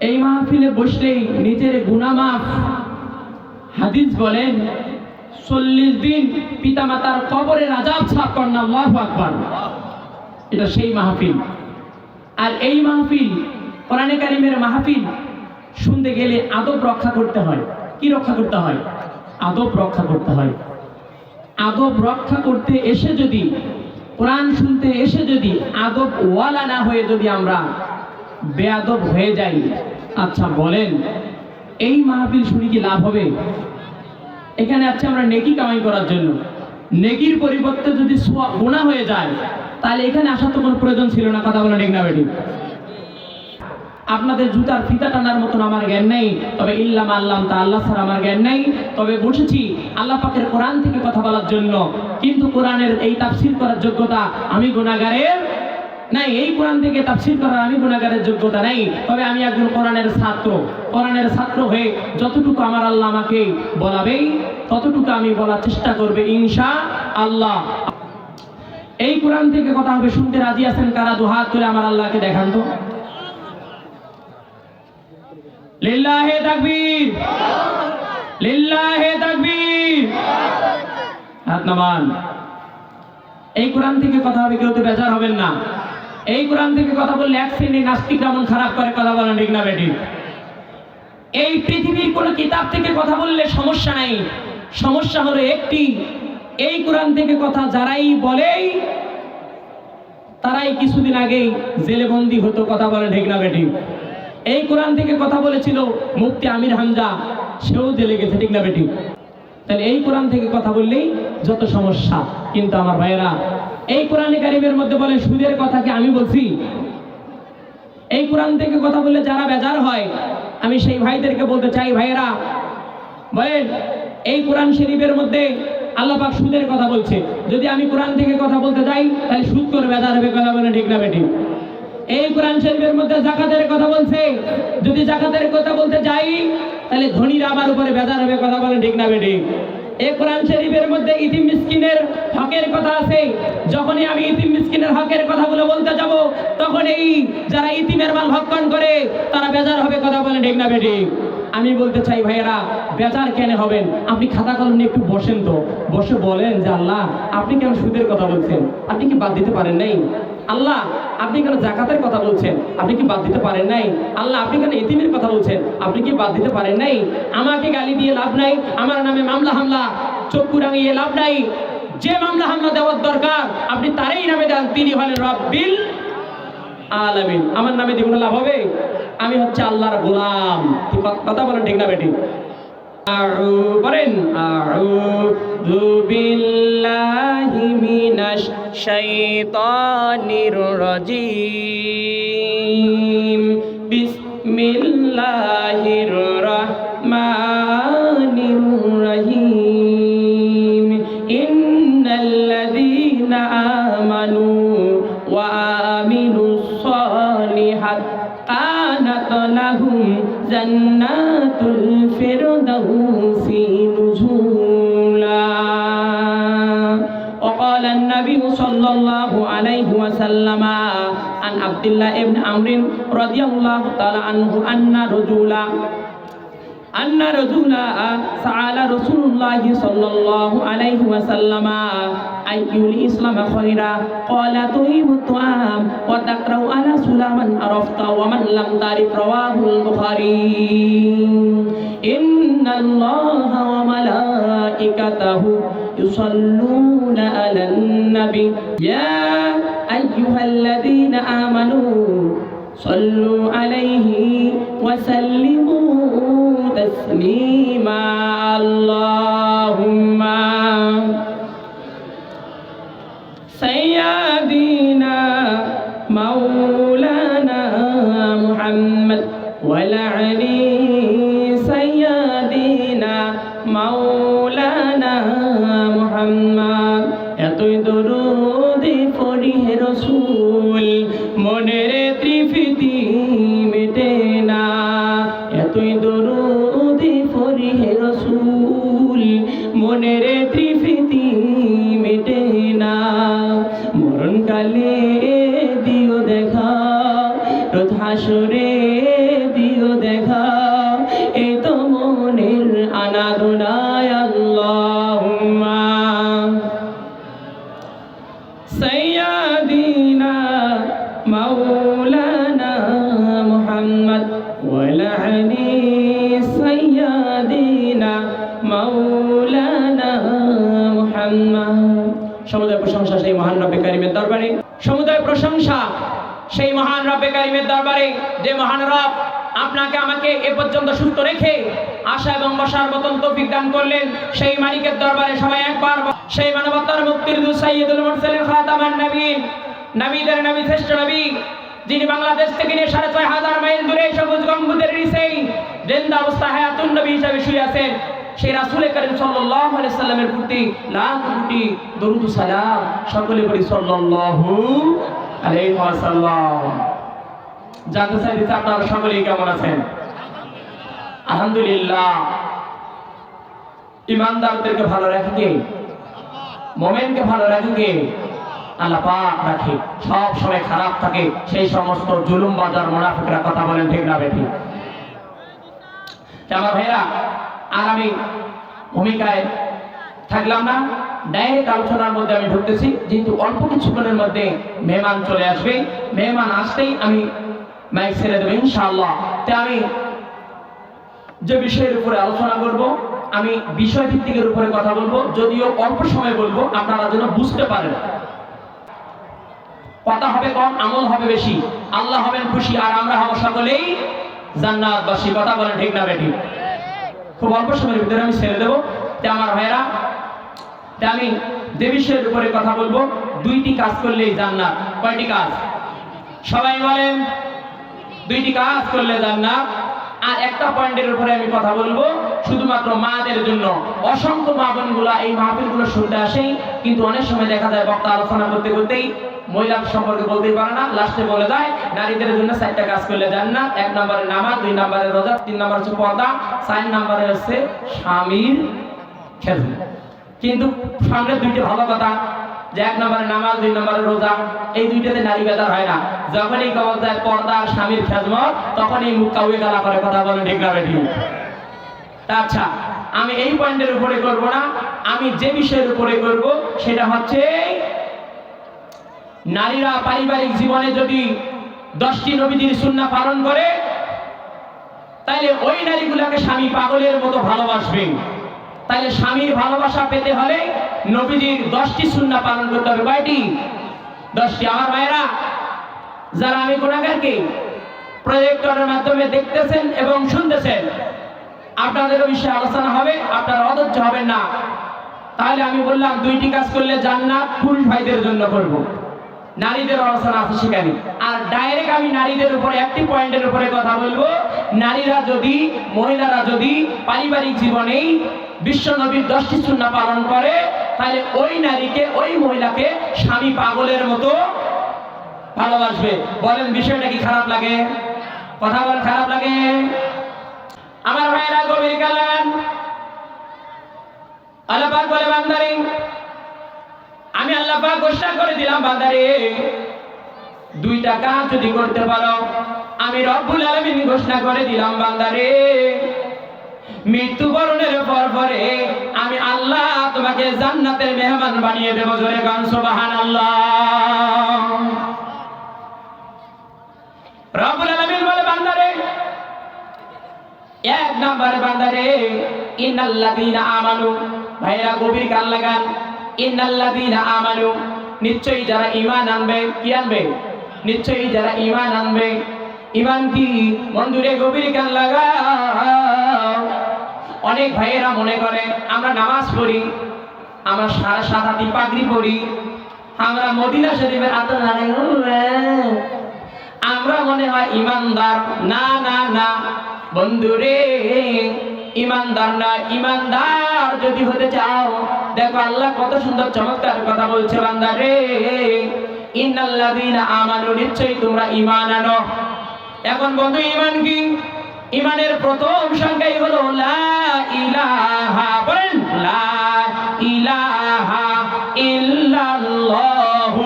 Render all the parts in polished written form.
এই মাহফিলে বসলেই নিজের গুনাহ মাফ। হাদিস বলেন 40 দিন পিতামাতার কবরের আযাব সাফ করেন। আল্লাহু আকবার। এটা সেই মাহফিল। আর এই মাহফিল কোরআনে কারীমের মাহফিল শুনতে গেলে আদব রক্ষা করতে হয়। কি রক্ষা করতে হয়? আদব রক্ষা করতে হয়। আদব রক্ষা করতে এসে যদি, কোরআন শুনতে এসে যদি আদব ওয়ালা না হয়ে যদি আমরা বেয়াদব হয়ে যাই, আচ্ছা বলেন এই মাহফিল শুনে কি লাভ হবে? এখানে আছে আমরা নেকি কামাই করার জন্য, নেকির পরিবর্তে যদি গুনাহ হয়ে যায় তাহলে এখানে আসার তো কোনো প্রয়োজন ছিল না। কথা বলে ঠিক না বেটি? আপনাদের জুতার ফিতা টানার মতন আমার জ্ঞান নেই, তবে ইল্লাম আল্লাম তা আল্লাহ ছাড়া আমার জ্ঞান নেই। তবে বসেছি আল্লাহ পাকের কোরআন থেকে কথা বলার জন্য, কিন্তু কোরআনের এই তাফসীর করার যোগ্যতা আমি গুনাহগারের নাই। এই কোরআন থেকে তাফসীর করার আমি গুনাহগারের যোগ্যতা নাই। তবে আমি একজন কোরআনের ছাত্র। কোরআনের ছাত্র হয়ে যতটুকু আমার আল্লাহ আমাকে বলাবেই ততটুকু আমি বলার চেষ্টা করবে ইনশাআল্লাহ। এই কোরআন থেকে কথা হবে, শুনতে রাজি আছেন কারা? দুহাত তুলে আমার আল্লাহকে দেখান তো। লিল্লাহে তাকবীর, লিল্লাহে তাকবীর। হাত নামান। এই কোরআন থেকে কথা হবে, কেউ তো বেজার হবেন না। এই কোরআন থেকে কথা বললে এক শ্রেণী নাস্তিক যেমন খারাপ করে, কথা বলেন ঠিক না বেটি? এই পৃথিবীর কোন কিতাব থেকে কথা বললে সমস্যা নাই, সমস্যা হলো একটি, এই কোরআন থেকে কথা যারাই বলেই তারাই কিছুদিন আগেই জেলে বন্দী হতো। কথা বলেন ঠিক না বেটি? এই কোরআন থেকে কথা বলেছিল মুফতি আমির হামজা, সেও জেলে গেছে। ঠিক না বেটি? তাহলে এই কোরআন থেকে কথা বললেই যত সমস্যা। কিন্তু আমার ভাইয়েরা, এই কোরআনে কারীমের মধ্যে বলে সুদের কথা কি আমি বলছি? এই কোরআন থেকে কথা বললে যারা বেজার হয়, আমি সেই ভাইদেরকে বলতে চাই, ভাইয়েরা বলেন এই কোরআন শরীফের মধ্যে আল্লাহ পাক সুদের কথা বলছে, যদি আমি কোরআন থেকে কথা বলতে যাই তাহলে সুদ করে বেজার হবে। কথা বলেন ঠিক না বেটি? এই কোরআন শরীফের মধ্যে যাকাতের কথা বলছে, যদি যাকাতের কথা বলতে যাই তাহলে ধনীরা আমার উপরে বেজার হবে। কথা বলেন ঠিক না বেটি? এই কোরআন শরীফের মধ্যে ইতিম মিসকিনের হকের কথা আছে, যখনই আমি ইতিম মিসকিনের হকের কথাগুলো বলতে যাব তখন এই যারা ইতিমের মাল ভক্ষণ করে তারা বেজার হবে। কথা বলেন ঠিক না বেটি? আমি বলতে চাই ভাইয়েরা, বেজার কেন হবেন? আপনি খাতা কলম নিয়ে একটু বসেন তো, বসে বলেন যে আল্লাহ আপনি কেন সুদের কথা বলছেন? আপনি কি বাদ দিতে পারেন নাই? আল্লাহ আপনি কেন যাকাতের কথা বলছেন? আপনি কি বাদ দিতে পারেন নাই? আল্লাহ আপনি কেন ইতিমের কথা বলছেন? আপনি কি বাদ দিতে পারেন নাই? আমাকে গালি দিয়ে লাভ নাই, আমার নামে মামলা হামলা চক্ষু রাঙিয়ে লাভ নাই। যে মামলা হামলা দেওয়ার দরকার আপনি তারই নামে দেন, তিনি হলেন রব্বিল আলামিন। আমার নামে দিয়ে কোনো লাভ হবে? আমি হচ্ছে আল্লাহর গোলাম। কথা বলেন ঠিক না বেটি? বলেন আউযু বিল্লাহি মিনাশ শাইতানির রাজীম। বিসমিল্লাহির রাহমানির রহিম। ইন্নাল্লাযীনা আমানু ওয়া আমিলুস সলিহাত কানাত লাহুম জান্নাতুল ফিরদাউসি নুজুলা। وقال النبي صلى الله عليه وسلم عن عبد الله بن عمرو رضي الله تعالى عنه أن رجلا سأل رسول الله صلى الله عليه وسلم أي الإسلام خيرا؟ قال طيب الطعام وتقرأ على سلما عرفت ومن لم تعرف. رواه البخاري. إن الله وملائكته يصلون على النبي يا أيها الذين آمنوا صلوا عليه وسلموا تسليما. اللهم سيدنا مولانا محمد وعلى علي سيدنا مولانا محمد. এতই দরুদি পড়ি হে রাসূল, মনের তৃপ্তি মেটে না। এতই দরুদি পড়ি হে রাসূল, মনের তৃপ্তি মেটে না। মরণকালে দিও দেখা, রোজ হাসরে দিও মুহাম্মদ ওয়া আলি সাইয়্যিদিনা মাওলানা মুহাম্মদ। সমুদয় প্রশংসা সেই মহান রব্বে কারীমের দরবারে, সমুদয় প্রশংসা সেই মহান রব্বে কারীমের দরবারে, যে মহান রব আপনাকে আমাকে এ পর্যন্ত সুস্থ রেখে আশা এবং বসার মতন তৌফিক দান করলেন। সেই মালিকের দরবারে সবাই একবার, সেই মানবতার মুক্তির দূত সাইয়্যিদুল মুরসালিন খাতামান নবীন, নবীদের নবী শ্রেষ্ঠ নবী, যিনি বাংলাদেশ থেকে নিয়ে ৬৫০০ মাইল দূরে সবুজ গম্বুজের নিচেই জিন্দা অবস্থা হায়াতুন নবী হিসেবে শুয়ে আছেন, সেই রাসূল করিম সাল্লাল্লাহু আলাইহি সাল্লামের প্রতি লাখ কোটি দরুদ ও সালাম। সকলে বলি সাল্লাল্লাহু আলাইহি ওয়াসাল্লাম। জানতে চাইছি আপনারা সকলেই কেমন আছেন? আলহামদুলিল্লাহ। ইমানদারদেরকে ভালো রাখে কে? মুমিনকে ভালো রাখে কে? আল্লাহ পাক রাখে। সব সময় খারাপ থাকে সেই সমস্ত জুলুম বাজার মুনাফিকরা। কথা বলেন ঠিক না বেঠিক? আমার ভাইরা, আর আমি ভূমিকায় থাকলাম না, ডাইরেক্ট আলোচনার মধ্যে আমি ঢুকতেছি, যেহেতু অল্প কিছুক্ষণের মধ্যে মেহমান চলে আসবে। মেহমান আসতেই আমি মাইক ছেড়ে দেবো ইনশাআল্লাহ। তাই আমি যে বিষয়ের উপরে আলোচনা করব, আমি বিষয় ভিত্তিকের উপরে কথা বলবো, যদিও অল্প সময় বলবো, আপনারা যেন বুঝতে পারেন। কথা হবে কম, আমল হবে বেশি, আল্লাহ হবেন খুশি, আর আমরা হব সকলেই জান্নাতবাসী। কথা বলেন ঠিক না বেঠিক? খুব অল্প সময়ের ভিতরে আমি ছেড়ে দেবো। তাই আমার ভাইরা, তাই আমি যে বিষয়ের উপরে কথা বলবো, দুইটি কাজ করলেই জান্নাত। কয়টি কাজ? সবাই বলেন। দুইটি কাজ করলে জান্নাত। আর একটা পয়েন্টের উপরে আমি কথা বলবো শুধুমাত্র মাদের জন্য। অসংখ্য মা বোনগুলা এই মাহফিলগুলো শুনতে আসেই, কিন্তু অনেক সময় দেখা যায় বক্তা আলোচনা করতে করতেই মহিলা সম্পর্কে বলতেই পারে না, লাস্টে বলে যায় নারীদের জন্য 4টা কাজ করলে জান্নাত। 1 নম্বরে নামাজ, 2 নম্বরে রোজা, 3 নম্বরে হচ্ছে পর্দা, 4 নম্বরে হচ্ছে স্বামীর খেদমত। কিন্তু সামনে দুইটা ভালো কথা, যে 1 নম্বরে নামাজ, 2 নম্বরে রোজা, এই দুইটাতে নারী বেদার হয় না। যখনই কওয়া যায় পর্দা আর স্বামীর খেদমত, তখনই মুখ কাউয়ে গালা করে। কথা বলেন ঠিক না বেঠিক? আচ্ছা, আমি এই পয়েন্টের উপরে করব না, আমি যে বিষয়ের উপরে করব সেটা হচ্ছে নারীরা পারিবারিক জীবনে যদি 10টি নবীজির সুন্নাহ পালন করে, তাহলে ওই নারীগুলোকে স্বামী পাগলের মতো ভালোবাসবে। তাহলে স্বামীর ভালোবাসা পেতে হলে নবীজির 10টি সুন্নাহ পালন করতে হবে। কয়টি? 10টি। আমার ভাইরা, যারা আমি গুনাহগারকে প্রজেক্টরের মাধ্যমে দেখতেছেন এবং শুনতেছেন, আপনাদের বিষয়ে আলোচনা হবে, আপনারা অধৈর্য হবেন না। তাহলে আমি বললাম 2টি কাজ করলে জান্নাত পুরুষ ভাইদের জন্য করব, নারীদের আলোচনা আছে সেখানে। আর ডাইরেক্ট আমি নারীদের উপরে একটি পয়েন্টের উপরে কথা বলবো। নারীরা যদি, মহিলারা যদি পারিবারিক জীবনেই বিশ্ব নবীর 10টি সুন্নাহ পালন করে, তাহলে ওই নারীকে, ওই মহিলাকে স্বামী পাগলের মতো ভালোবাসবে। বলেন বিষয়টা কি খারাপ লাগে? কথা বলেন, খারাপ লাগে? আমার ভাইরা গভীর কালাম, আল্লাহ পাক বলে বান্দারে, আমি আল্লাহ পাক ঘোষণা করে দিলাম বান্দারে, 2টা কাজ যদি করতে পারো, আমি রব্বুল আলামিন ঘোষণা করে দিলাম বান্দারে, মৃত্যুবরণের পরে আমি আল্লাহ তোমাকে জান্নাতের মেহমান বানিয়ে দেব। জোরে গান সুবহানাল্লাহ। রব্বুল আলামিন বলে বান্দারে, 1 নম্বরে বান্দারে, ইন্নাল্লাযীনা আমানু, ভাইরা গভীর কান লাগান, ইন্নাল্লাযীনা আমানু, নিশ্চয়ই যারা ঈমান আনবে। কি আনবে? নিশ্চয়ই যারা ঈমান আনবে। ঈমান কি? বন্ধুরে গভীর কান লাগাও। অনেক ভাইয়েরা মনে করে আমরা নামাজ পড়ি, আমরা 7 হাতি পাগড়ি পড়ি, আমরা মদিনা শরীফের আতর লাগাই, আমরা মনে হয় ঈমানদার। না না না বন্ধুরে, ঈমানদার না। ঈমানদার যদি হতে চাও, দেখো আল্লাহ কত সুন্দর চমৎকার কথা বলছে বান্দারে, ইন্নাল্লাযীনা আমানু, নিশ্চয়ই তোমরা ঈমান আনো। এখন বন্ধু ঈমান কি? ঈমানের প্রথম সংজ্ঞাই হলো লা ইলাহা, বলেন লা ইলাহা ইল্লাল্লাহু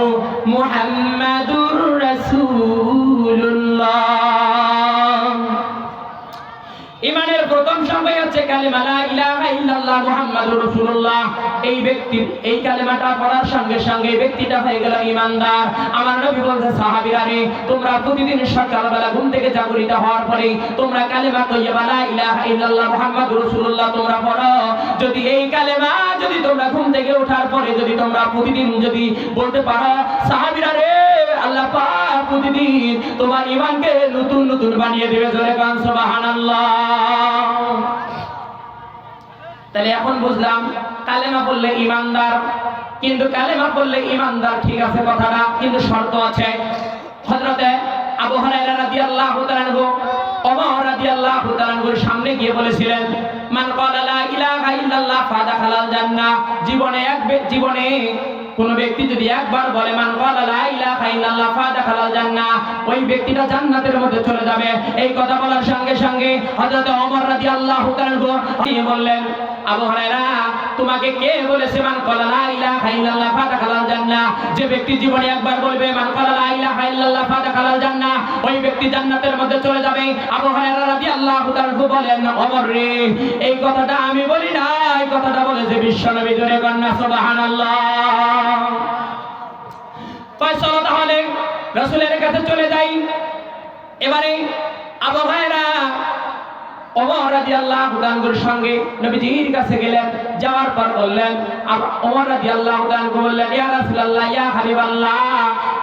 মুহাম্মাদুর রাসূলুল্লাহ। ইমানের প্রথম সংখ্যা হচ্ছে কালেমা লা ইলাহা ইল্লাল্লাহ মুহাম্মাদুর রাসূলুল্লাহ। এই ব্যক্তির এই কালেমাটা পড়ার সঙ্গে সঙ্গে এই ব্যক্তিটা হয়ে গেল ঈমানদার। আমার নবী বলেন সাহাবীরা রে, তোমরা প্রতিদিন সকালবেলা ঘুম থেকে জাগরিত হওয়ার পরে তোমরা কালেমা তাইয়্যিবা লা ইলাহা ইল্লাল্লাহ মুহাম্মাদুর রাসূলুল্লাহ তোমরা পড়ো। যদি এই কালেমা যদি তোমরা ঘুম থেকে ওঠার পরে যদি তোমরা প্রতিদিন যদি বলতে পারো, সাহাবীরা রে, আল্লাহ পাক প্রতিদিন তোমার ঈমানকে নতুন নতুন বানিয়ে দেবে। জোরে কান সুবহানাল্লাহ। তাহলে এখন বুঝলাম কালেমা বললে ঈমানদার, কিন্তু কালেমা বললে ঈমানদার ঠিক আছে কথাটা, কিন্তু শর্ত আছে। হযরতে আবু হুরায়রা রাদিয়াল্লাহু তাআলা আনহু ওমর রাদিয়াল্লাহু তাআলা আনহুর সামনে গিয়ে বলেছিলেন, মান ক্বালা লা ইলাহা ইল্লাল্লাহ ফাদাখালাল জান্নাহ। জীবনে কোন ব্যক্তি যদি একবার বলে মান ক্বালা লা ইলাহা ইল্লাল্লাহ ফাদাখালাল জান্নাহ, ওই ব্যক্তিটা জান্নাতের মধ্যে চলে যাবে। এই কথা বলার সঙ্গে সঙ্গে হযরত ওমর রাদিয়াল্লাহু তাআলা তিনি বললেন, আবু হুরায়রা, তোমাকে কে বলেছে মান ক্বালা লা ইলাহা ইল্লাল্লাহ ফাদাখালাল জান্নাহ? যে ব্যক্তি জীবনে একবার বলবে মান ক্বালা লা ইলাহা ইল্লাল্লাহ ফাদাখালাল জান্নাহ, ওই ব্যক্তি জান্নাতের মধ্যে চলে যাবে। আবু হুরায়রা রাদিয়াল্লাহু তাআলা বলেন, ওমর রে, এই কথাটা আমি বলি না, এই কথাটা বলেছে বিশ্বনবী। জোরে কন্যা সুবহানাল্লাহ। চলো তাহলে রাসূলের কাছে চলে যাই। এবারে আবু হুরায়রা ওমর রাদিয়াল্লাহু তাআলার সঙ্গে নবীজির কাছে গেলেন। যাওয়ার পর বললেন, ওমর রাদিয়াল্লাহু তাআলা বললেন, ইয়া রাসূলুল্লাহ, ইয়া হাবিবাল্লাহ,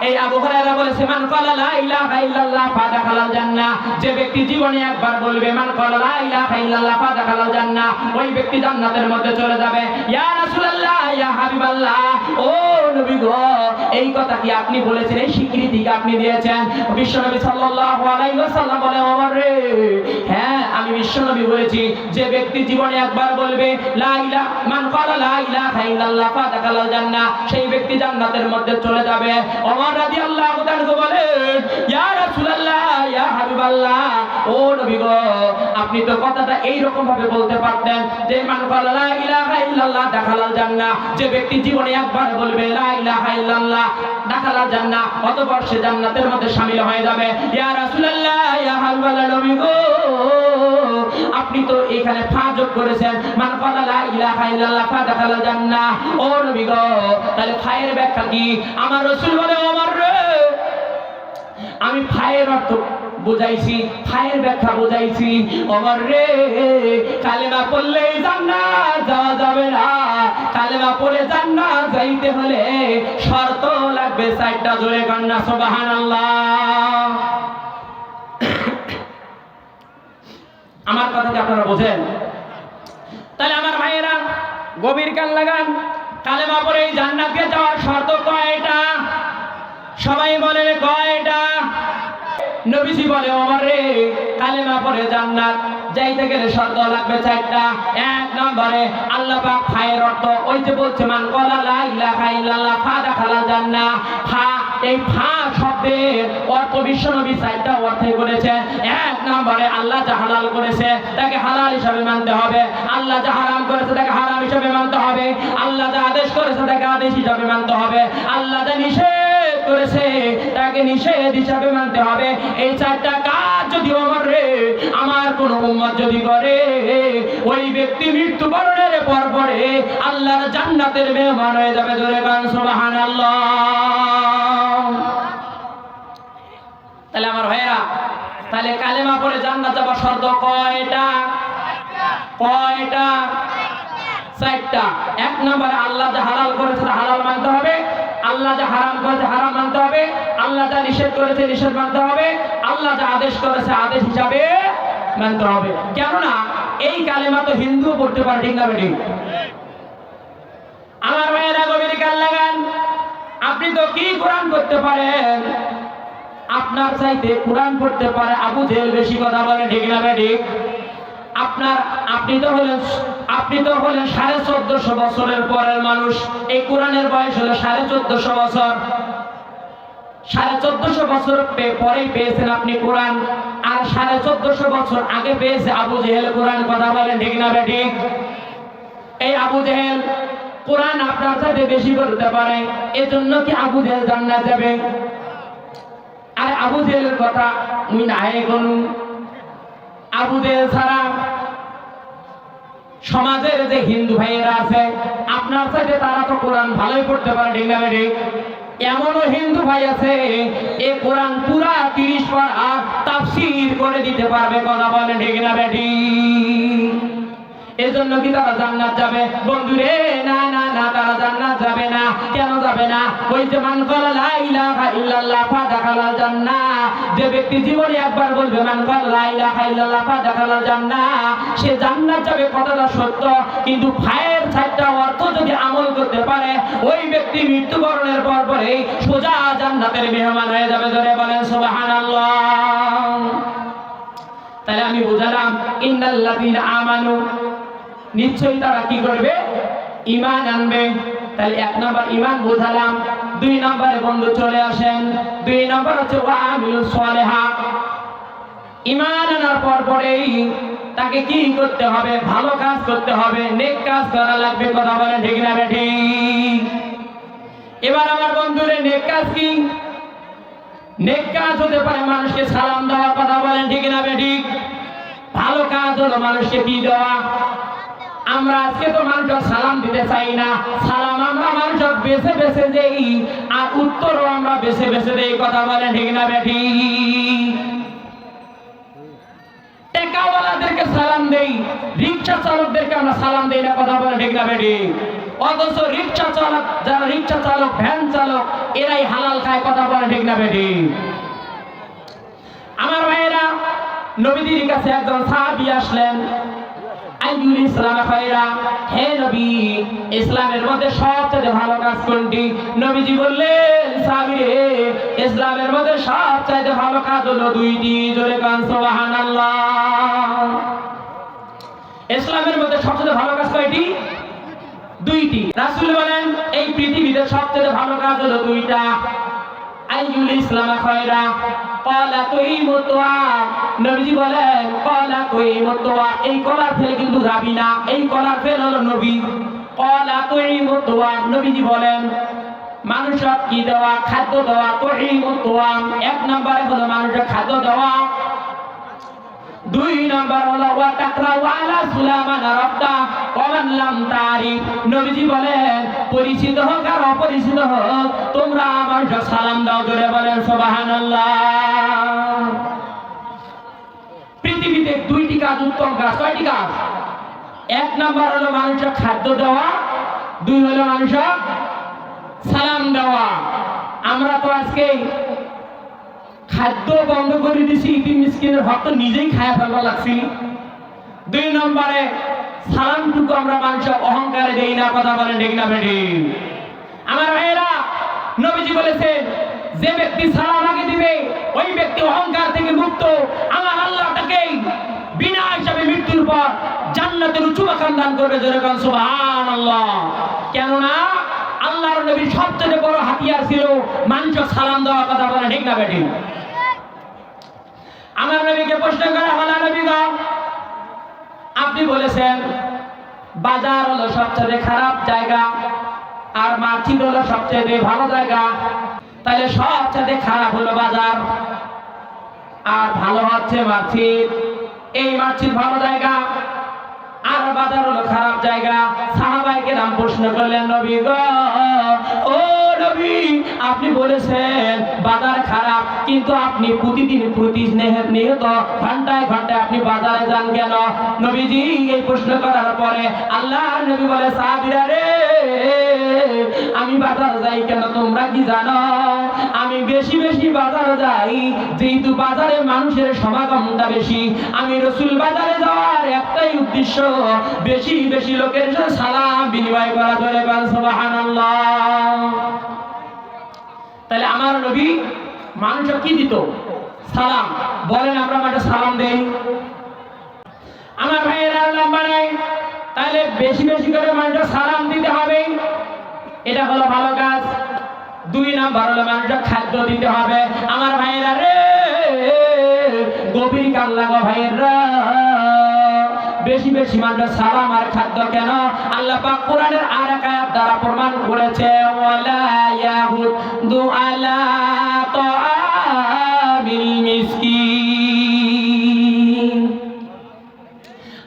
এই আবু হুরায়রা বলেছে মান ক্বালা লা ইলাহা ইল্লাল্লাহ ফাদাখালাল জান্নাহ। যে ব্যক্তি জীবনে একবার বলবে মান ক্বালা লা ইলাহা ইল্লাল্লাহ ফাদাখালাল জান্নাহ, ওই ব্যক্তি জান্নাতের মধ্যে চলে যাবে। ইয়া রাসূলুল্লাহ, ইয়া হাবিবাল্লাহ, ও নবী গো, এই কথা কি আপনি বলেছেন? এই স্বীকৃতি কি আপনি দিয়েছেন? বিশ্বনবী সাল্লাল্লাহু আলাইহি ওয়াসাল্লাম বলে, ওমর রে, হ্যাঁ, আমি বিশ্বনবী বলেছি, যে ব্যক্তি জীবনে একবার বলবে লা ইলাহা মান ক্বালা লা ইলাহা ইল্লাল্লাহ ফাদাখালাল জান্নাহ, সেই ব্যক্তি জান্নাতের মধ্যে চলে যাবে। ওমর রাদিয়াল্লাহু তাআলা বলেন, ইয়া রাসূলুল্লাহ, ইয়া হাবিবাল্লাহ, ও নবী গো, আপনি তো কথাটা এই রকম ভাবে বলতে পারতেন যে মান ক্বালা লা ইলাহা ইল্লাল্লাহ দাখালাল জান্নাহ, যে ব্যক্তি জীবনে একবার বলবে লা ইলাহা ইল্লাল্লাহ দাখালাল জান্নাহ, অতঃপর সে জান্নাতের মধ্যে শামিল হয়ে যাবে। ইয়া রাসূলুল্লাহ, ইয়া হাবিবাল্লাহ, নবী গো, আপনি তো এখানে ফা যোগ করেছেন, মান ক্বালা লা ইলাহা ইল্লাল্লাহ ফাদাখালাল জান্নাহ। ও নবী গো, তাহলে ফায়ের ব্যাখ্যা কি? আমার রাসূল বলে, ওমর রে, আমি ফায়ের অর্থ বুঝাইছি, ফায়ের ব্যাখ্যা বুঝাইছি। ওমর রে, কালেমা পড়লেই জান্নাত যাওয়া যাবে না, কালেমা পড়ে জান্নাত যাইতে হলে শর্ত লাগবে 4টা। জোরে কন্যা সুবহানাল্লাহ। আমার কথা কি আপনারা বোঝেন? তাহলে আমার ভাইয়েরা গভীর কান লাগান, কালেমা পড়ে জান্নাতে যাওয়ার শর্ত কয়টা? সবাই বলেন কয়টা? নবীজি বলে, ওমর রে, কালেমা পড়ে জান্নাত যাইতে গেলে শর্ত লাগবে 4টা। 1 নম্বরে আল্লাহ পাক ফায়ের অর্থ, ওই যে বলছে মান ক্বালা লা ইলাহা ইল্লাল্লাহ ফাদাখালাল জান্নাহ, ফা, এই ফা শব্দের অর্থ বিশ্বনবী 4টা অর্থে করেছেন। 1 নম্বরে আল্লাহ যা হালাল করেছে তাকে হালাল হিসাবে মানতে হবে, আল্লাহ যা হারাম করেছে তাকে হারাম হিসাবে মানতে হবে, আল্লাহ যা আদেশ করেছে তাকে আদেশ হিসাবে মানতে হবে, আল্লাহ যা নিষেধ করেছে তাকে নিষেধ হিসাবে মানতে হবে। এই 4টা কাজ যদি ওমর রে আমার কোন উম্মত যদি করে, ওই ব্যক্তি মৃত্যুবরণের পর পরে আল্লাহর জান্নাতের মেহমান হয়ে যাবে। জোরে বলেন সুবহানাল্লাহ। তাহলে আমার ভাইরা, তাহলে কালেমা পড়ে জান্নাত যাওয়ার শর্ত কয়টা? কয়টা? 4টা। 1 নম্বরে আল্লাহ যা হালাল করেছে তা হালাল মানতে হবে, আল্লাহ যা হারাম করেছে হারাম মানতে হবে, আল্লাহ যা নিষেধ করেছে নিষেধ মানতে হবে, আল্লাহ যা আদেশ করেছে আদেশ হিসাবে মানতে হবে। কেননা এই কালেমা তো হিন্দু পড়তে পারে, ঠিক না বেটি? আমার ভাইয়েরা গভীর কান লাগান, আপনি তো কি কোরআন করতে পারেন? আপনার চাইতে কোরআন পড়তে পারে আবু জেহেল বেশি কথা বলে, ঠিক না বেটি? আপনি তো হলেন 1450 বছরের পরের মানুষ। এই কোরআনের বয়স হলো 1450 বছর। 1450 বছর পরেই পেয়েছেন আপনি কোরআন, আর 1450 বছর আগে পেয়েছে আবু জেহেল কোরআন। কথা বলেন, ঠিক না বেটি? এই আবু জেহেল কোরআন আপনার চাইতে বেশি বলতে পারে, এজন্য কি আবু জেহেল জান্নাত যাবে? আর আবু জেহেলের কথা মুই নাই কোন, আবু জেহেল ছাড়া সমাজের যে হিন্দু ভাইয়েরা আছে আপনার সাথে তারা তো কোরআন ভালোই পড়তে পারে, ঠিক না বেঠিক? এমনও হিন্দু ভাই আছে এই কোরআন পুরা 30 পারা তাফসীর করে দিতে পারবে, কথা বলেন ঠিক না বেঠিক? এজন্য কি তারা জান্নাত যাবে? বন্ধুরে না না না, তারা জান্নাত যাবে না। কেন যাবে না? ওই যে মান ক্বালা লা ইলাহা ইল্লাল্লাহ ফাদাখালাল জান্নাহ, যে ব্যক্তি জীবনে একবার বলবে মান ক্বালা লা ইলাহা ইল্লাল্লাহ ফাদাখালাল জান্নাহ, সে জান্নাত যাবে, কথাটা সত্য। কিন্তু ভাইয়ের 4টা অর্থ যদি আমল করতে পারে ওই ব্যক্তি মৃত্যুবরণের পর পরেই সোজা জান্নাতের মেহমান হয়ে যাবে। জোরে বলেন সুবহানাল্লাহ। তাহলে আমি বুঝালাম ইন্নাল্লাযীনা আমানু, নিশ্চয়ই তারা কি করবে? ঈমান আনবে। তাহলে 1 নাম্বার ঈমান বুঝালাম। 2 নম্বরে বন্ধু চলে আসেন। 2 নম্বর হচ্ছে ওয়া আমিলুস সালিহাত। ঈমান আনার পর পরেই তাকে কি করতে হবে? ভালো কাজ করতে হবে, নেক কাজ করা লাগবে, কথা বলেন ঠিক না বেঠিক? এবার আমার বন্ধুরে নেক কাজ কি? নেক কাজ হতে পারে মানুষকে সালাম দেওয়া, কথা বলেন ঠিক না বেঠিক? ভালো কাজ হলো মানুষকে কি দেওয়া? আমরা আজকে তো মানুষকে সালাম দিতে চাই না, সালাম আমরা মানুষকে বেছে বেছে দেই, আর উত্তরও আমরা বেছে বেছে দেই, কথা বলেন ঠিক না বেঠিক? টাকাওয়ালাদেরকে সালাম দেই, রিকশা চালকদেরকে আমরা সালাম দেই না, কথা বলেন ঠিক না বেঠিক? অথচ রিকশা চালক, যারা রিকশা চালক, ভ্যান চালক, এরাই হালাল খায়, কথা বলেন ঠিক না বেঠিক? আমার ভাইয়েরা, নবীজির কাছে একজন সাহাবী আসলেন। আইয়ুল ইসলাম খায়রা, হে নবী, ইসলামের মধ্যে সবচেয়ে ভালো কাজ কোনটি? নবীজি বললেন, সাহাবী রে, ইসলামের মধ্যে সবচেয়ে ভালো কাজ হলো 2টি। জোরে কান সুবহানাল্লাহ। ইসলামের মধ্যে সবচেয়ে ভালো কাজ কয়টি? 2টি। রাসূল বলেন এই পৃথিবীতে সবচেয়ে ভালো কাজ হলো 2টা। আইয়ুল ইসলাম খায়রা, ক্বালা তুইমুতওয়া। নবীজি বলেন ক্বালা তুইমুতওয়া, এই কলার ফেল কিন্তু যাবি না, এই কলার ফেল হলো নবী। ক্বালা তুইমুতওয়া, নবীজি বলেন মানুষক কি দেওয়া? খাদ্য দেওয়া। তুইমুতওয়া 1 নম্বরে হলো মানুষের খাদ্য দেওয়া। 2 নম্বর হলো ওয়া তাকরাউ আলা সুলামান রাব্দা ওয়া মান লাম তারিফ। নবীজি বলেন পরিচিত হোক আর অপরিচিত হোক তোমরা মানুষকে সালাম দাও। জোরে বলেন সুবহানাল্লাহ। পৃথিবীতে 2টি কাজ উত্তম কাজ। কয়টি কাজ? 1 নম্বর হলো মানুষকে খাদ্য দেওয়া, 2 হলো মানুষকে সালাম দেওয়া। আমরা তো আজকে খাদ্য বন্ধ করে দিছি, ইতিম মিসকিনের হক তো নিজেই খায়া ফেলবা লাগছি। 2 নম্বরে সালামটুকু আমরা মানুষের অহংকারে দেই না, কথা বলেন ঠিক না বেঠিক? আমার ভাইয়েরা, নবীজি বলেছেন যে ব্যক্তি সালাম আগে দিবে ওই ব্যক্তি অহংকার থেকে মুক্ত। আমার আল্লাহ তাকে বিনা হিসাবে মৃত্যুর পর জান্নাতের উঁচু মাকাম দান করবে। জোরে বলেন সুবহানাল্লাহ। কেননা আল্লাহর নবীর সবচেয়ে বড় হাতিয়ার ছিল মানুষকে সালাম দেওয়া, কথা বলেন ঠিক না বেঠিক? আমার নবীকে প্রশ্ন করা হলো, নবী গো, আপনি বলেছেন বাজার হলো সবচেয়ে খারাপ জায়গা আর মসজিদ হলো সবচেয়ে ভালো জায়গা, তাহলে সবচেয়ে খারাপ হলো বাজার আর ভালো হচ্ছে মসজিদ। এই মসজিদ ভালো জায়গা আর বাজার হলো খারাপ জায়গা। সাহাবায়ে কেরাম প্রশ্ন করলেন, নবী গো, ও নবী, আপনি বলেছেন বাজার খারাপ, কিন্তু আপনি প্রতিদিন প্রতিনিয়ত ঘন্টায় ঘন্টায় আপনি বাজারে যান কেন? নবীজি এই প্রশ্ন করার পরে আল্লাহর নবী বলে, সাহাবীরা রে, আমি বাজার যাই কেন তোমরা কি জানো? আমি বেশি বেশি বাজার যাই যেহেতু বাজারে মানুষের সমাগমটা বেশি। আমি রাসূল বাজারে যাওয়ার একটাই উদ্দেশ্য, বেশি বেশি লোকের সাথে সালাম বিনিময় করা। জোরে বলেন সুবহানাল্লাহ। তাহলে আমার নবী মানুষকে কি দিত? সালাম। বলেন আমরা মাঠে সালাম দেই? আমার ভাইয়েরা লম্বা নাই, তাহলে বেশি বেশি করে মানুষকে সালাম দিতে হবে, এটা হলো ভালো কাজ। 2 নাম্বার হলো মানুষকে খাদ্য দিতে হবে। আমার ভাইয়েরা রে, গভীর কান লাগো ভাইয়েরা, বেশি বেশি মানুষের সালাম আর খাদ্য কেন? আল্লাহ পাক কোরআনের আরেক আয়াত দ্বারা প্রমাণ করেছে, ওয়ালা ইয়াহুদু আলা তাআমিল মিসকিন।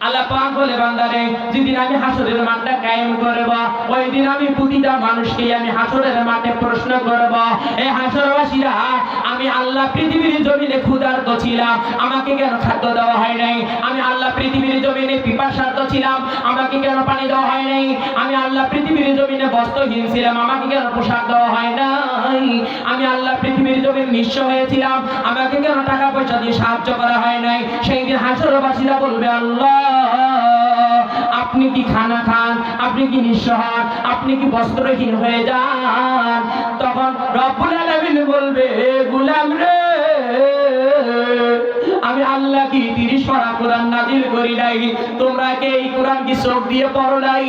আল্লাহ পাক বলে বান্দারে যেদিন আমি হাসরের মাঠটা কায়েম করব ওই দিন আমি প্রতিটা মানুষকে আমি হাসরের মাঠে প্রশ্ন করব, এই হাসরবাসীরা আমি আল্লাহ পৃথিবীর জমিনে ক্ষুধার্ত ছিলাম, আমাকে কেন খাদ্য দেওয়া হয় নাই? আমি আল্লাহ পৃথিবীর জমিনে পিপাসার্ত ছিলাম, আমাকে কেন পানি দেওয়া হয় নাই? আমি আল্লাহ পৃথিবীর জমিনে বস্ত্রহীন ছিলাম, আমাকে কেন পোশাক দেওয়া হয় নাই? আমি আল্লাহ পৃথিবীর জমিনে নিঃস্ব হয়েছিলাম, আমাকে কেন টাকা পয়সা দিয়ে সাহায্য করা হয় নাই? সেই দিন হাসরবাসীরা বলবে আল্লাহ আপনি কি খানা খান, আপনি কি নিঃস্ব হন, আপনি কি বস্ত্রহীন হয়ে যান? তখন রব্বুল আলামিন বলবে গোলাম রে আমি আল্লাহ কি 30 পারা কোরআন নাজিল করি নাই? তোমরা কি এই কোরআন কি চোখ দিয়ে পড়ো নাই?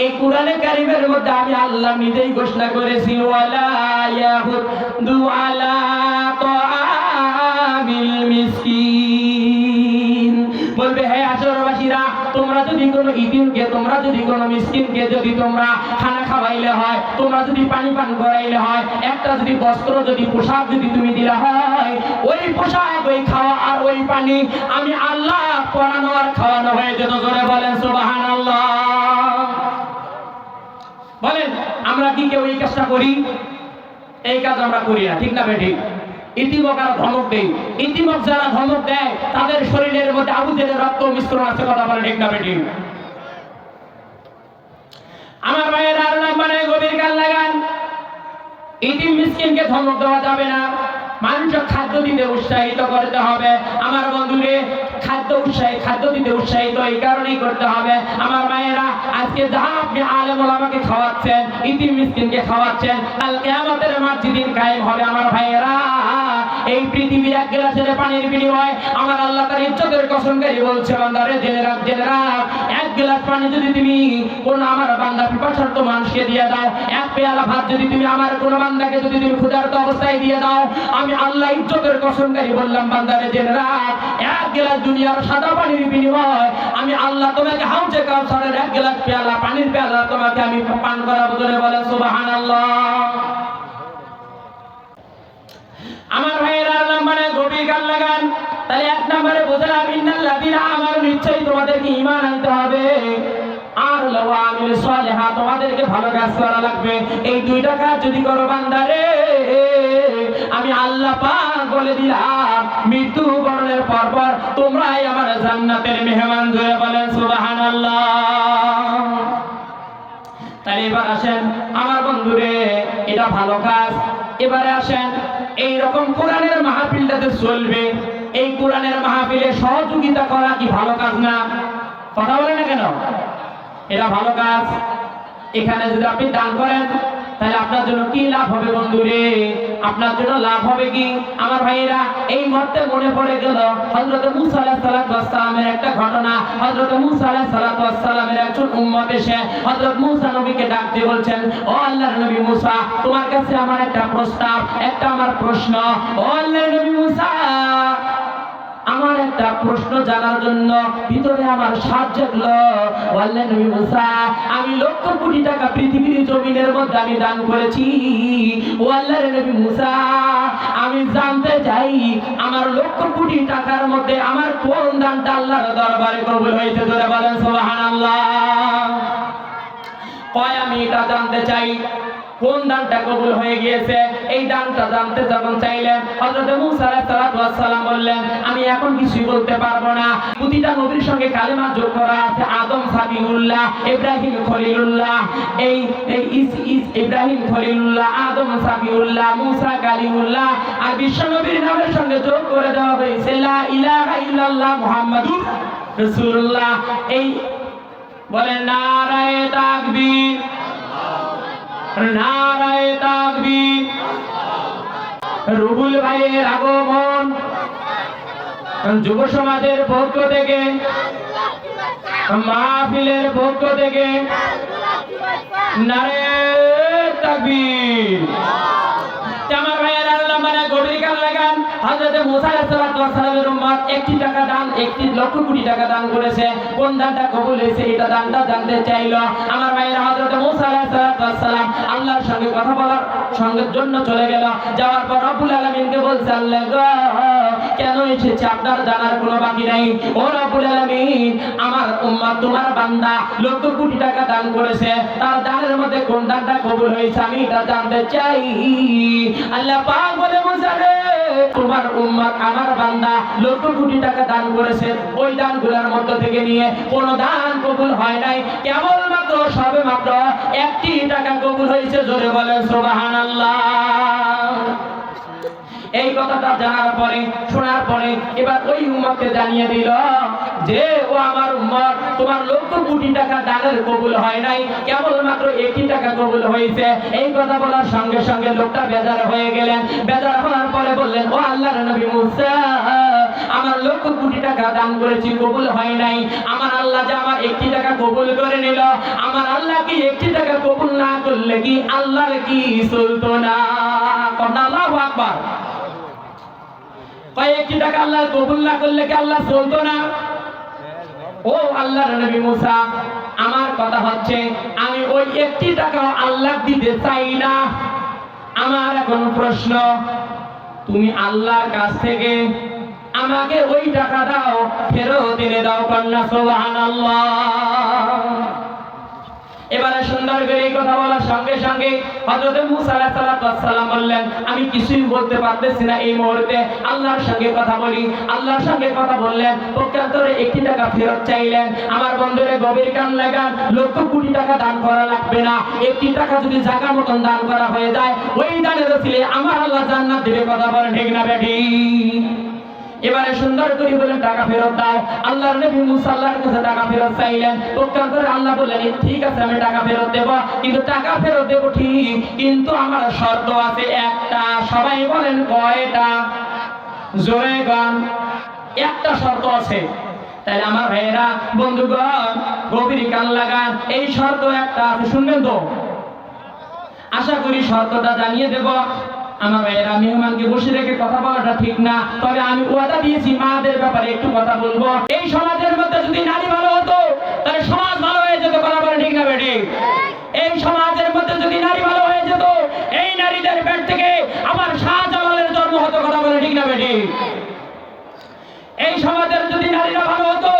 এই কোরআনে কারিমের মধ্যে আমি আল্লাহ নিজেই ঘোষণা করেছি ওয়ালা ইয়াহুদু আলা তাআমিল মিসকিন। বলবে হে হাসরবাসীরা তোমরা যদি কোনো ইতিমকে, তোমরা যদি কোনো মিসকিনকে যদি তোমরা খানা খাওয়াইলে হয়, তোমরা যদি পানি পান করাইলে হয়, একটা যদি বস্ত্র যদি পোশাক যদি তুমি দিলে হয়, ওই পোশাক ওই খাওয়া আর ওই পানি আমি আল্লাহ পরানো আর খাওয়ানো হয়ে যেত। জোরে বলেন সুবহানাল্লাহ। বলেন আমরা কি কেউ এই কাজটা করি? এই কাজ আমরা করি না, ঠিক না বেঠিক? ইতিমক আর ধমক দেয়, ইতিমক যারা ধমক দেয় তাদের শরীরের মধ্যে আবু জেহেলের রক্ত মিশ্রণ আছে, কথা বলে ঠিক না বেঠিক? আমার ভাইয়ের আর নাম্বারে গভীর কান লাগান, ইতিম মিসকিনকে ধমক দেওয়া যাবে না, মানুষকে খাদ্য দিতে উৎসাহিত করতে হবে। আমার বন্ধুরে খাদ্য দিতে উৎসাহিত এই কারণেই করতে হবে। আমার মায়েরা আজকে যা আপনি আলেম ওলামাকে খাওয়াচ্ছেন, ইতিম মিসকিনকে খাওয়াচ্ছেন, কাল কিয়ামতের মাঠ যেদিন কায়েম হবে আমার ভাইয়েরা এই পৃথিবীর এক গ্লাসের পানির বিনিময়ে আমার আল্লাহ তার ইজ্জতের কসম করে বলছে বান্দারে জেনে রাখ এক গ্লাস পানি যদি তুমি কোন আমার বান্দা পিপাসার্ত মানুষকে দিয়ে দাও, এক পেয়ালা ভাত যদি তুমি আমার কোন বান্দাকে যদি তুমি ক্ষুধার্ত অবস্থায় দিয়ে দাও, আমি আল্লাহ ইজ্জতের কসম করে বললাম বান্দারে জেনে রাখ এক গ্লাস দুনিয়ার সাদা পানির বিনিময়ে আমি আল্লাহ তোমাকে হাউজে কাউসারের এক গ্লাস পেয়ালা পানির পেয়ালা তোমাকে আমি পান করাবো। জোরে বলেন সুবহানাল্লাহ। আমার ভাইয়েরা নম্বরে গভীর কান লাগান। তাহলে এক নম্বরে বুঝলাম ইন্নাল্লাযীনা আমানু, নিশ্চয়ই তোমাদেরকে ঈমান আনতে হবে, আর ওয়া আমিলুস সালিহাত তোমাদেরকে ভালো কাজ করা লাগবে। এই দুইটা কাজ যদি করো বান্দারে আমি আল্লাহ পাক বলে দিলাম মৃত্যু বরণের পর তোমরাই আমার জান্নাতের মেহমান। জোরে বলেন সুবহানাল্লাহ। তাহলে এবার আসেন আমার বন্ধুরে, এটা ভালো কাজ। এবারে আসেন এই রকম কোরআনের মাহফিলটাতে চলবে, এই কোরআনের মাহফিলে সহযোগিতা করা কি ভালো কাজ না? কথা বলে না কেন? এটা ভালো কাজ। এখানে যদি আপনি দান করেন তাহলে আপনার জন্য কি লাভ হবে বন্ধুরে? আপনার জন্য লাভ হবে কি আমার ভাইয়েরা? এই মুহূর্তে মনে পড়ে গেল হযরত মুসা আলাইহিস সালামের একটা ঘটনা। হযরত মুসা আলাইহিস সালামের একজন উম্মত এসে হযরত মুসা নবীকে ডাক দিয়ে বলছেন, ও আল্লাহর নবী মুসা, তোমার কাছে আমার একটা প্রস্তাব, একটা আমার প্রশ্ন। ও আল্লাহর নবী মুসা, আমার একটা প্রশ্ন জানার জন্য ভিতরে আমার সাপ জাগলো। আল্লাহর নবী মুসা, আমি লক্ষ কোটি টাকা পৃথিবীর জমিনের মধ্যে আমি দান করেছি। ও আল্লাহর নবী মুসা, আমি জানতে চাই আমার লক্ষ কোটি টাকার মধ্যে আমার কোন দানটা আল্লাহর দরবারে কবুল হয়েছে। জোরে বলেন সুবহানাল্লাহ। কয় আমি এটা জানতে চাই কোন দানটা কবুল হয়ে গিয়েছে। এই দানটা জানতে যখন চাইলেন হযরত মুসা আলাইহিস সালাম বললেন, আমি এখন কিছুই বলতে পারবো না। প্রতিটা নবীর সঙ্গে কালেমা যোগ করা আছে। আদম সাবিউল্লাহ, ইব্রাহিম খলিলুল্লাহ, এই ইব্রাহিম খলিলুল্লাহ, আদম সাবিউল্লাহ, মুসা কালিমুল্লাহ, আর বিশ্ব নবীর নামের সঙ্গে যোগ করে দেওয়া হয়েছে লা ইলাহা ইল্লাল্লাহ মুহাম্মাদুর রাসূলুল্লাহ। এই বলে নারায়ে তাকবীর, নারায়ে তাকবীর। রুহুল ভাইয়ের আগমন যুব সমাজের পক্ষ থেকে, মাহফিলের পক্ষ থেকে নারায়ে তাকবীর। আমার ভাইয়ের আল্লাহ মানে গভীর কান লাগান। হযরত মুসা আলাইহিস সালামের উম্মত একটি টাকা দান, 1 লক্ষ কোটি টাকা দান করেছে। কোন দানটা কবুল হয়েছে এটা দানটা জানতে চাইলো। আমার ভাইয়ের হযরত মুসা আলাইহিস সালাম আল্লাহর সঙ্গে কথা বলার সঙ্গে জন্য চলে গেল। যাওয়ার পর রব্বুল আলামিনকে বলছে, আল্লাহ গো কেন এসেছে আপনার জানার কোনো বাকি নাই। ও রব্বুল আলামিন, আমার উম্মত তোমার বান্দা লক্ষ কোটি টাকা দান করেছে, তার দানের মধ্যে কোন দানটা কবুল হয়েছে আমি এটা জানতে চাই। আল্লাহ পাক বলে মুসা রে, তোমার উম্মত আমার বান্দা লক্ষ কোটি টাকা দান করেছে, ওই দানগুলোর মধ্য থেকে নিয়ে কোন দান কবুল হয় নাই, কেবলমাত্র সবেমাত্র একটি টাকা কবুল হয়েছে। জোরে বলেন সুবহানাল্লাহ। এই কথাটা জানার পরে, শোনার পরে এবার ওই উম্মতকে জানিয়ে দিল যে ও আমার উম্মত, তোমার লক্ষ কোটি টাকা দানের কবুল হয় নাই, কেবলমাত্র একটি টাকা কবুল হয়েছে। এই কথা বলার সঙ্গে সঙ্গে লোকটা বেজার হয়ে গেলেন। বেজার হওয়ার পরে বললেন, ও আল্লাহর নবী মুসা, আমার লক্ষ কোটি টাকা দান করেছি, কবুল হয় নাই, আমার আল্লাহ যে আমার একটি টাকা কবুল করে নিল, আমার আল্লাহ কি একটি টাকা কবুল না করলে কি আল্লাহর কি চলতো না? আল্লাহু আকবার। কয়েকটি টাকা আল্লাহ কবুল না করলে কি আল্লাহ চলতো না? ও আল্লাহর নবী মুসা, আমার কথা হচ্ছে আমি ওই একটি টাকাও আল্লাহ দিতে চাই না। আমার এখন প্রশ্ন, তুমি আল্লাহর কাছ থেকে আমাকে ওই টাকা দাও, ফেরত এনে দাও। কন্যা সুবহানাল্লাহ। এবারে সুন্দর করে এই কথা বলার সঙ্গে সঙ্গে হযরত মুসা আলাইহিস সালাম বললেন, আমি কিছুই বলতে পারতেছি না এই মুহূর্তে, আল্লাহর সঙ্গে কথা বলি। আল্লাহর সঙ্গে কথা বললেন, পক্ষান্তরে একটি টাকা ফেরত চাইলেন। আমার বন্ধুরে গভীর কান লাগান, লক্ষ কোটি টাকা দান করা লাগবে না, একটি টাকা যদি জায়গা মতন দান করা হয়ে যায়, ওই দানের ওসিলে আমার আল্লাহ জান্নাত দেবে। কথা বলেন ঠিক না বেঠিক? এবারে সুন্দর করে বলেন, টাকা ফেরত দাও। আল্লাহর নবী মুসা আল্লাহর কাছে টাকা ফেরত চাইলেন। পক্ষান্তরে আল্লাহ বললেন, ঠিক আছে আমি টাকা ফেরত দেব, কিন্তু টাকা ফেরত দেব ঠিক, কিন্তু আমার শর্ত আছে একটা। সবাই বলেন কয়টা? জোরে গান। একটা শর্ত আছে। তাহলে আমার ভাইয়েরা, বন্ধুগণ, গভীর কান লাগান, এই শর্ত একটা আছে, শুনবেন তো? আশা করি শর্তটা জানিয়ে দেব। আমার ভাইয়েরা, মেহমানকে বসে রেখে কথা বলাটা ঠিক না, তবে আমি ওয়াদা দিয়েছি মাদের ব্যাপারে একটু কথা বলবো। এই সমাজের মধ্যে যদি নারী ভালো হতো তাহলে সমাজ ভালো হয়ে যেত। কথা বলে ঠিক না বেঠিক? এই সমাজের মধ্যে যদি নারী ভালো হয়ে যেত, এই নারীদের পেট থেকে আবার শাহজালালের জন্ম হতো। কথা বলে ঠিক না বেঠিক? এই সমাজের যদি নারীরা ভালো হতো,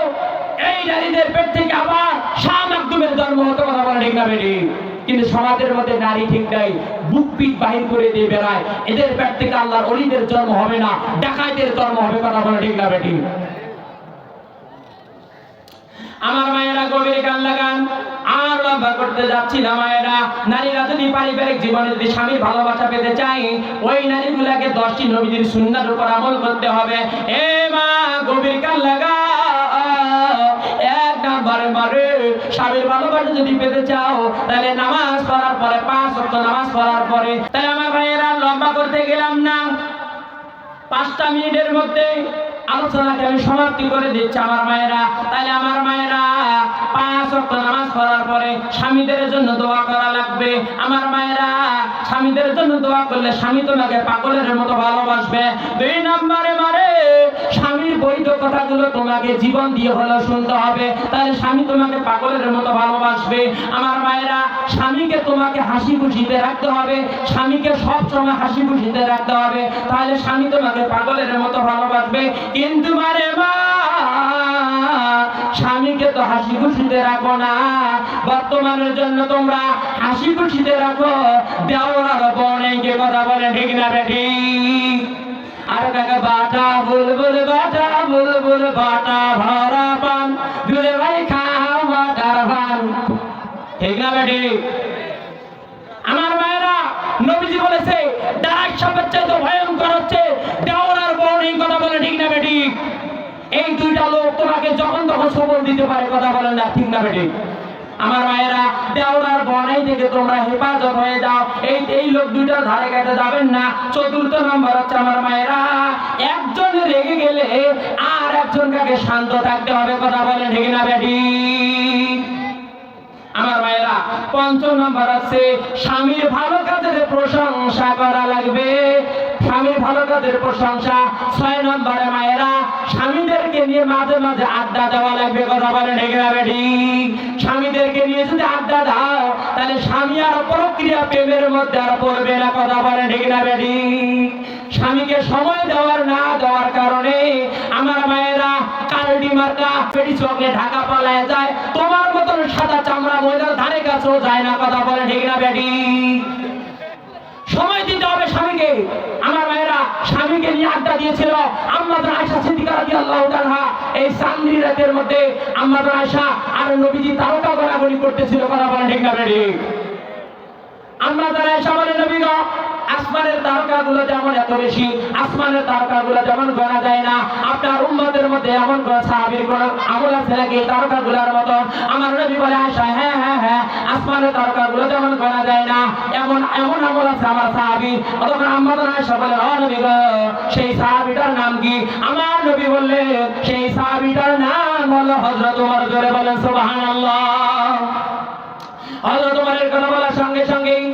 এই নারীদের পেট থেকে আবার শাহ মাকদুমের জন্ম হতো। কথা বলে ঠিক না বেঠিক? কিন্তু সমাজের মধ্যে নারী ঠিক নাই, বুক পিট বাহির করে দিয়ে বেড়ায়। এদের পেট থেকে আল্লাহর ওলিদের জন্ম হবে না, ডাকাইতের জন্ম হবে। কথা বলে ঠিক না বেঠিক? আমার মায়েরা, গভীর কান লাগান, আর লম্বা করতে যাচ্ছি না। মায়েরা, নারীরা যদি পারিবারিক জীবনে যদি স্বামীর ভালোবাসা পেতে চায়, ওই নারীগুলাকে 10টি নবীর সুন্নাহর উপর আমল করতে হবে। এ মা, গভীর কান লাগা। এক নাম্বারে মারে, স্বামীর ভালোবাসা যদি পেতে চাও, তাহলে নামাজ পড়ার পরে, 5 ওয়াক্ত নামাজ পড়ার পরে। তাহলে আমার ভাইয়েরা, লম্বা করতে গেলাম না, 5টা মিনিটের মধ্যে আলোচনাকে আমি সমাপ্তি করে দিচ্ছি। আমার মায়েরা, তাহলে আমার মায়েরা, 5 ওয়াক্ত নামাজ পড়ার পরে স্বামীদের জন্য দোয়া করা লাগবে। আমার মায়েরা, স্বামীদের জন্য দোয়া করলে স্বামী তোমাকে পাগলের মতো ভালোবাসবে। 2 নম্বরে মারে, স্বামীর বৈধ কথাগুলো তোমাকে জীবন দিয়ে হলেও শুনতে হবে, তাহলে স্বামী তোমাকে পাগলের মতো ভালোবাসবে। আমার মায়েরা, স্বামীকে তোমাকে হাসি খুশিতে রাখতে হবে, স্বামীকে সব সময় হাসি খুশিতে রাখতে হবে, তাহলে স্বামী তোমাকে পাগলের মতো ভালোবাসবে। কিন্তু মারে মা, স্বামীকে তো হাসি খুশিতে রাখো না, বর্তমানের জন্য তোমরা হাসি খুশিতে রাখো দেওয়ার বনেকে। কথা বলে ঠিক না বেঠিক? আর কাকা, বাটা বুলবুল, বাটা বুলবুল, বাটা ভরা পান, দুলে ভাই খাও বাটার ভান। ঠিক না বেঠিক? আমার মায়েরা, নবীজি বলেছে ডাইরেক্ট সাপের চাইতে ভয়ঙ্কর হচ্ছে দেওয়ার বনেই। কথা বলে ঠিক না বেঠিক? এই 2টা লোক তোমাকে যখন তখন সবল দিতে পারে। কথা বলেন না ঠিক না বেঠিক? আমার মায়েরা, দেওয়ার বনেই থেকে তোমরা হেফাজত হয়ে যাও। এই লোক 2টার ধারে কাছে যাবেন না। 4র্থ নম্বর হচ্ছে আমার মায়েরা, একজন রেগে গেলে আর একজনকে শান্ত থাকতে হবে। কথা বলেন ঠিক না বেঠিক? আমার মায়েরা, 5ম নম্বর আছে স্বামীর ভালো কাজের প্রশংসা করা লাগবে। স্বামীর ভালো কাজের প্রশংসা। 6 নম্বরে মায়েরা, স্বামীদেরকে নিয়ে মাঝে মাঝে আড্ডা দেওয়া লাগবে। কথা বলেন ঠিক না বেঠিক? স্বামীদেরকে নিয়ে যদি আড্ডা দাও, তাহলে স্বামী আর প্রক্রিয়া প্রেমের মধ্যে আর পড়বে না। কথা বলেন ঠিক না বেঠিক? স্বামীকে সময় দেওয়ার না দেওয়ার কারণে আমার মায়েরা কালডি মার্কা পেটি চোখে ঢাকা পালায় যায়। তোমার মতন সাদা চামড়া মহিলার ধারে কাছেও যায় না। কথা বলে ঠিক না বেটি? সময় দিতে হবে স্বামীকে। আমার মায়েরা স্বামীকে নিয়ে আড্ডা দিয়েছিল। আম্মাজান আয়েশা সিদ্দিকা রাদিয়াল্লাহু তাআলা এই চাঁদনি রাতের মধ্যে আম্মাজান আয়েশা আর নবীজি তারকা গোনাগুনি করতেছিল। কথা বলে ঠিক না বেটি? আম্মাজান আয়েশা বলে, নবী গো, আসমানের তারকাগুলো যেমন এত বেশি, আসমানের তারকাগুলো যেমন গোনা যায় না, আপনার উম্মতের মধ্যে এমন কোন সাহাবীর কোন আমল আছে নাকি তারকাগুলোর মতো? আমার নবী বলে, আয়েশা, হ্যাঁ হ্যাঁ হ্যাঁ, আসমানের তারকাগুলো যেমন গোনা যায় না এমন এমন আমল আছে আমার সাহাবী। তখন আম্মাজান আয়েশা বলে, ও নবী গো, সেই সাহাবীটার নাম কি? আমার নবী বললেন, সেই সাহাবীটার নাম হলো হযরত ওমর। জোরে বলেন সুবহানাল্লাহ। হযরত ওমরের কথা বলার সঙ্গে সঙ্গেই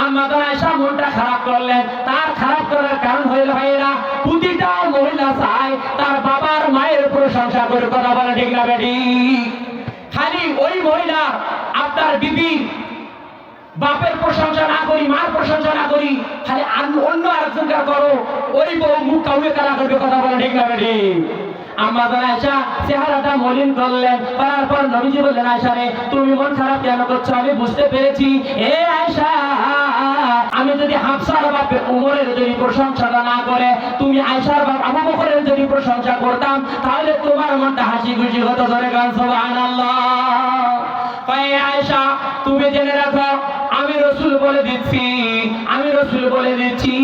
আম্মাজান আয়েশা মনটা খারাপ করলেন। তার খারাপ করার কারণ হইল, ভাইয়েরা, প্রতিটা মহিলা চায় তার বাবার মায়ের প্রশংসা করে। কথা বলে ঠিক না বেটি? খালি ওই মহিলা আপনার বিবি বাপের প্রশংসা না করি, মার প্রশংসা না করি, খালি অন্য আরেকজনকার করো, ওই বউ মুখ কাউকে কারা করবে। কথা বলে ঠিক না বেটি? আম্মাজান আয়েশা চেহারাটা মলিন করলেন। করার পর নবীজি বললেন, আয়েশা রে, তুমি মন খারাপ কেন করছো? আমি বুঝতে পেরেছি। এ আয়েশা, আমি যদি হাফসার বাপ ওমরের যদি প্রশংসাটা না করে তুমি আয়েশার বাপ আবু বকরের যদি প্রশংসা করতাম, তাহলে তোমার মনটা হাসি খুশি হতো। ধরে গান সুবহানাল্লাহ। কয় আয়েশা, তুমি জেনে রাখো, আমি রাসূল বলে দিচ্ছি, আমি রাসূল বলে দিচ্ছি,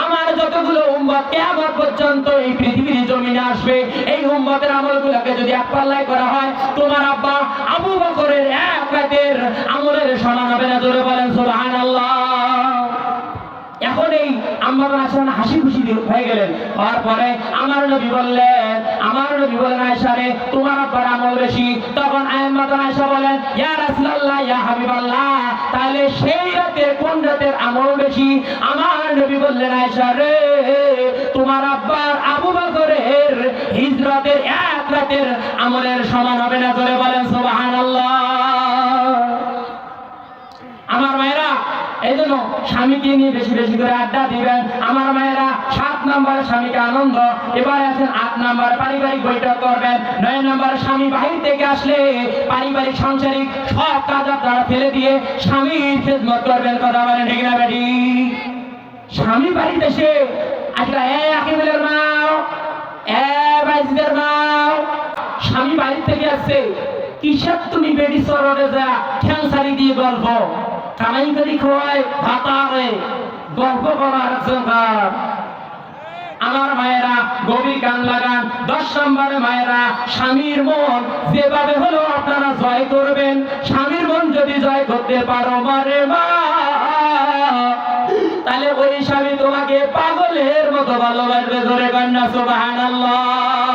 আমার যতগুলো উম্মত কিয়ামত পর্যন্ত এই পৃথিবীর জমিনে আসবে, এই উম্মতের আমলগুলোকে যদি এক পাল্লায় করা হয়, তোমার আব্বা আবু বকরের এক রাতের আমলের সমান হবে না। জোরে বলেন সুবহানাল্লাহ। এখন এই আম্মাজান আয়েশা হাসি খুশি হয়ে গেলেন। হওয়ার পরে আমার নবী বলেন, আয়েশা রে, তোমার আব্বার আমল বেশি। তখন আম্মাজান আয়েশা বলেন, ইয়া রাসূলুল্লাহ, ইয়া হাবিবাল্লাহ, তাহলে সেই রাতে কোন রাতের আমল বেশি? আমার নবী বললেন, আয়েশা রে, তোমার আব্বার আবু বকরের হিজরতের এক রাতের আমলের সমান হবে না। জোরে বলেন সুবহানাল্লাহ। আমার মায়েরা, এই জন্য স্বামীকে নিয়ে বেশি বেশি করে আড্ডা দিবেন। আমার মায়েরা 7 নম্বরে স্বামীকে আনন্দ। এবার আছেন 8 নম্বরে পারিবারিক বৈঠক করবেন। 9 নম্বরে স্বামী বাহির থেকে আসলে পারিবারিক সাংসারিক সব কাজ আপনারা ফেলে দিয়ে স্বামীর খেদমত করবেন। কথা বলেন ঠিক না বেটি? স্বামী বাড়িতে এসে আসলে, এ আকিবুলের মাও, এ বাইজিদের মাও, স্বামী বাড়ির থেকে আসছে, কিসব তুমি বেডি সররে যা ঠ্যাংসারি দিয়ে গল্প কামাই করি খোয়ায় ভাতারে গল্প করার সরকার। আমার মায়েরা গভীর কান লাগান। 10 নম্বরে মায়েরা, স্বামীর মন যেভাবে হলো আপনারা জয় করবেন। স্বামীর মন যদি জয় করতে পারো মারে মা, তাহলে ওই স্বামী তোমাকে পাগলের মতো ভালোবাসবে। ধরে কন্যা সুবহানাল্লাহ।